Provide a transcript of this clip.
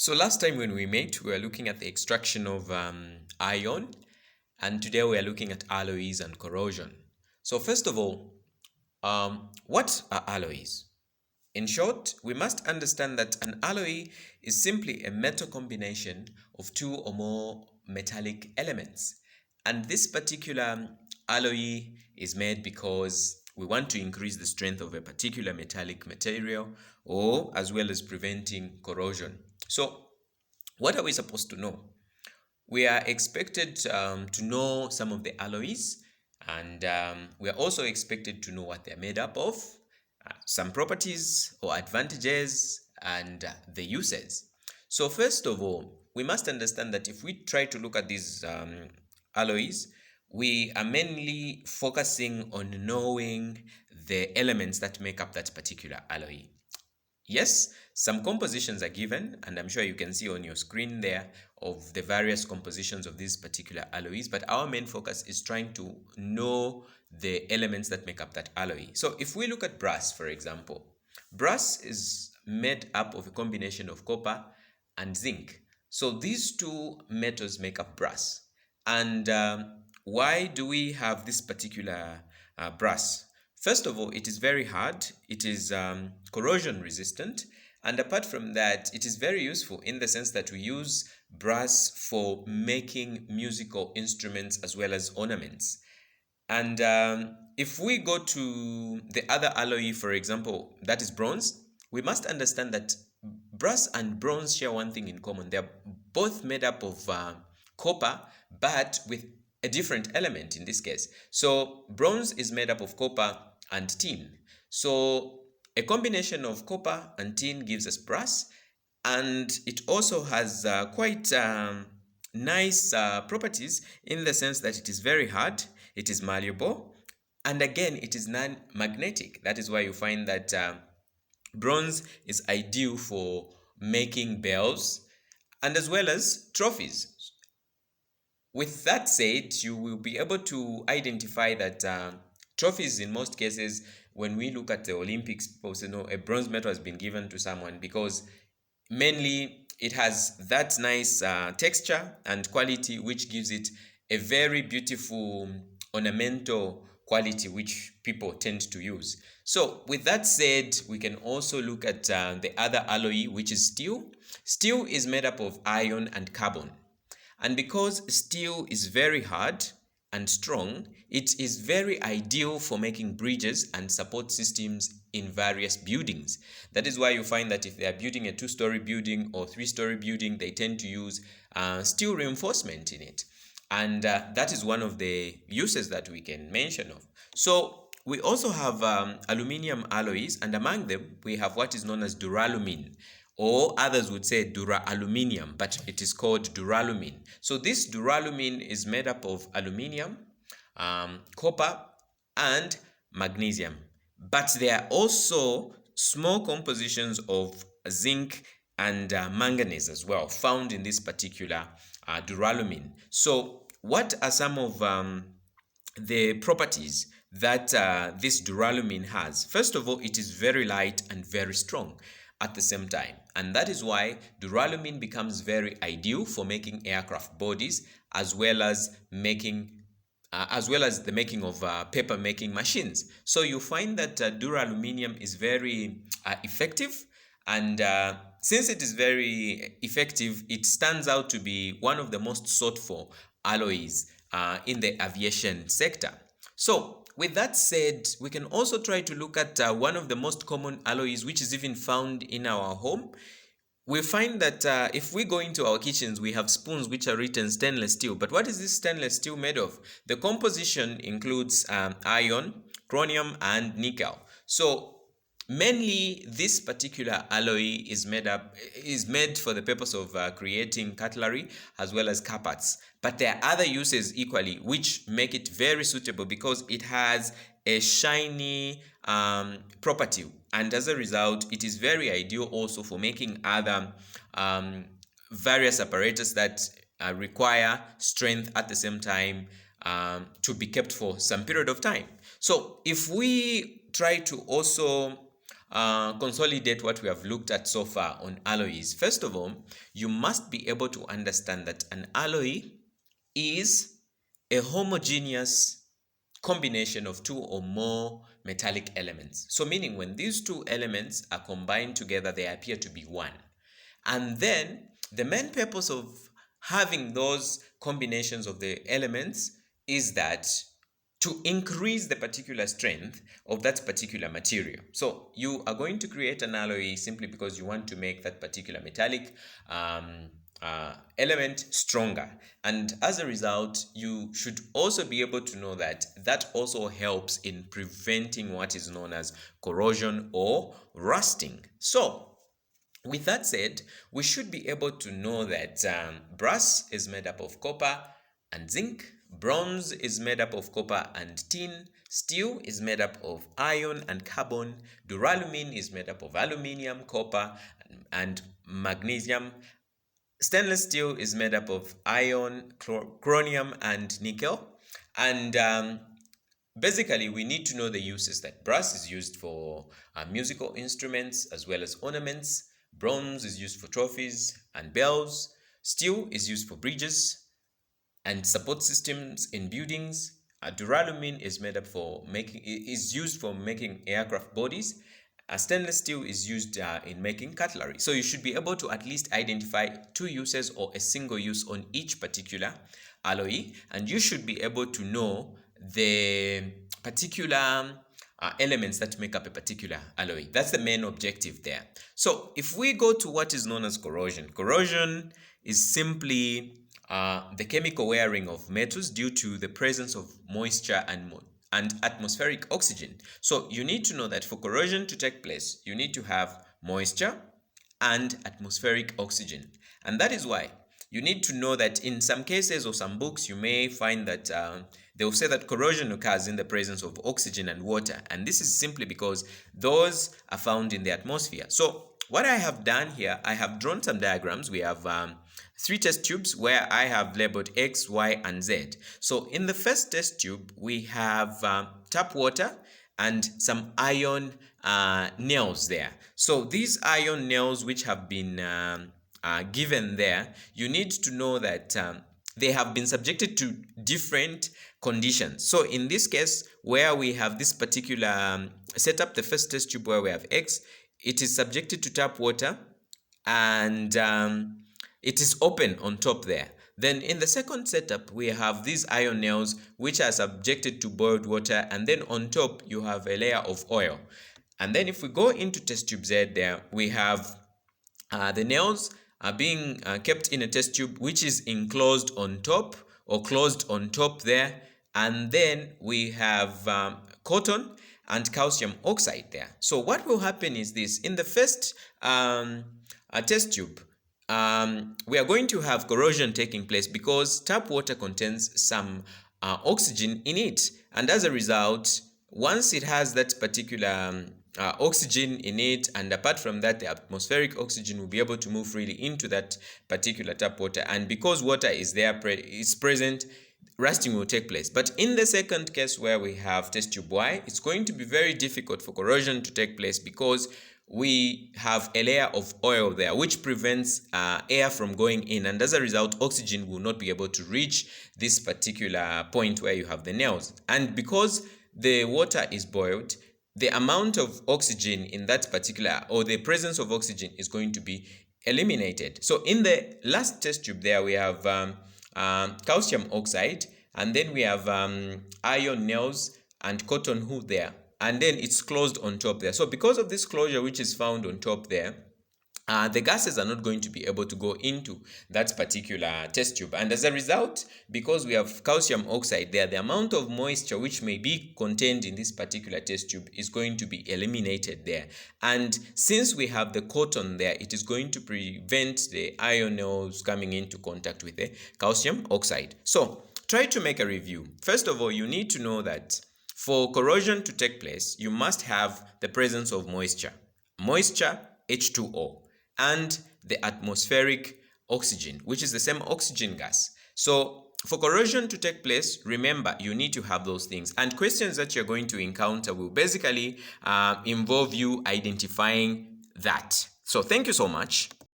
So last time when we met, we were looking at the extraction of iron, and today we are looking at alloys and corrosion. So first of all, what are alloys? In short, we must understand that an alloy is simply a metal combination of two or more metallic elements. And this particular alloy is made because we want to increase the strength of a particular metallic material, or as well as preventing corrosion. So what are we supposed to know? We are expected to know some of the alloys, and we are also expected to know what they're made up of, some properties or advantages, and the uses. So first of all, we must understand that if we try to look at these alloys, we are mainly focusing on knowing the elements that make up that particular alloy. Yes, some compositions are given, and I'm sure you can see on your screen there of the various compositions of these particular alloys, but our main focus is trying to know the elements that make up that alloy. So if we look at brass, for example, brass is made up of a combination of copper and zinc. So these two metals make up brass. And why do we have this particular brass? First of all, it is very hard, it is corrosion resistant, and apart from that, it is very useful in the sense that we use brass for making musical instruments as well as ornaments. And if we go to the other alloy, for example, that is bronze, we must understand that brass and bronze share one thing in common. They're both made up of copper, but with a different element in this case. So bronze is made up of copper and tin. So a combination of copper and tin gives us brass, and it also has quite nice properties in the sense that it is very hard, it is malleable, and again it is non-magnetic. That is why you find that bronze is ideal for making bells and as well as trophies. With that said, you will be able to identify that trophies, in most cases, when we look at the Olympics, people say, no, a bronze medal has been given to someone because mainly it has that nice texture and quality, which gives it a very beautiful ornamental quality, which people tend to use. So with that said, we can also look at the other alloy, which is steel. Steel is made up of iron and carbon. And because steel is very hard and strong, it is very ideal for making bridges and support systems in various buildings. That is why you find that if they are building a 2-story building or 3-story building, they tend to use steel reinforcement in it. And that is one of the uses that we can mention of. So we also have aluminium alloys, and among them we have what is known as duralumin, or others would say dura-aluminium, but it is called duralumin. So this duralumin is made up of aluminium, copper, and magnesium. But there are also small compositions of zinc and manganese as well found in this particular duralumin. So what are some of the properties that this duralumin has? First of all, it is very light and very strong at the same time, and that is why duralumin becomes very ideal for making aircraft bodies, as well as the making of paper making machines. So you find that duraluminium is very effective, and since it is very effective, it stands out to be one of the most sought for alloys in the aviation sector. So with that said, we can also try to look at one of the most common alloys, which is even found in our home. We find that if we go into our kitchens, we have spoons which are written stainless steel. But what is this stainless steel made of? The composition includes iron, chromium, and nickel. So mainly this particular alloy is made for the purpose of creating cutlery as well as carpets. But there are other uses equally which make it very suitable because it has a shiny property, and as a result it is very ideal also for making other various apparatus that require strength at the same time to be kept for some period of time. So if we try to also consolidate what we have looked at so far on alloys, first of all, you must be able to understand that an alloy is a homogeneous combination of two or more metallic elements. So meaning when these two elements are combined together, they appear to be one. And then the main purpose of having those combinations of the elements is that to increase the particular strength of that particular material. So you are going to create an alloy simply because you want to make that particular metallic element stronger. And as a result, you should also be able to know that that also helps in preventing what is known as corrosion or rusting. So with that said, we should be able to know that brass is made up of copper and zinc, bronze is made up of copper and tin, steel is made up of iron and carbon, duralumin is made up of aluminium, copper, and magnesium, stainless steel is made up of iron, chromium, and nickel. And basically, we need to know the uses that brass is used for musical instruments as well as ornaments. Bronze is used for trophies and bells. Steel is used for bridges and support systems in buildings. Duralumin is used for making aircraft bodies. Stainless steel is used in making cutlery. So you should be able to at least identify two uses or a single use on each particular alloy, and you should be able to know the particular elements that make up a particular alloy. That's the main objective there. So if we go to what is known as corrosion, corrosion is simply the chemical wearing of metals due to the presence of moisture and atmospheric oxygen. So you need to know that for corrosion to take place, you need to have moisture and atmospheric oxygen. And that is why you need to know that in some cases or some books, you may find that they will say that corrosion occurs in the presence of oxygen and water. And this is simply because those are found in the atmosphere. So what I have done here, I have drawn some diagrams. We have 3 test tubes where I have labeled X, Y, and Z. So in the first test tube, we have tap water and some iron nails there. So these iron nails which have been given there, you need to know that they have been subjected to different conditions. So in this case, where we have this particular setup, the first test tube where we have X, it is subjected to tap water and it is open on top there. Then in the second setup, we have these iron nails which are subjected to boiled water, and then on top you have a layer of oil. And then if we go into test tube Z there, we have the nails are being kept in a test tube which is enclosed on top or closed on top there. And then we have cotton and calcium oxide there. So what will happen is this: in the first test tube, we are going to have corrosion taking place because tap water contains some oxygen in it. And as a result, once it has that particular oxygen in it, and apart from that, the atmospheric oxygen will be able to move freely into that particular tap water. And because water is there, is present, rusting will take place. But in the second case where we have test tube Y, it's going to be very difficult for corrosion to take place because we have a layer of oil there which prevents air from going in, and as a result, oxygen will not be able to reach this particular point where you have the nails. And because the water is boiled, the amount of oxygen in that particular, or the presence of oxygen, is going to be eliminated. So in the last test tube there, we have calcium oxide, and then we have iron nails and cotton wool there, and then it's closed on top there. So because of this closure which is found on top there, the gases are not going to be able to go into that particular test tube. And as a result, because we have calcium oxide there, the amount of moisture which may be contained in this particular test tube is going to be eliminated there. And since we have the cotton there, it is going to prevent the iron nails coming into contact with the calcium oxide. So try to make a review. First of all, you need to know that for corrosion to take place, you must have the presence of moisture, H2O, and the atmospheric oxygen, which is the same oxygen gas. So for corrosion to take place, remember you need to have those things. And questions that you're going to encounter will basically involve you identifying that. So thank you so much.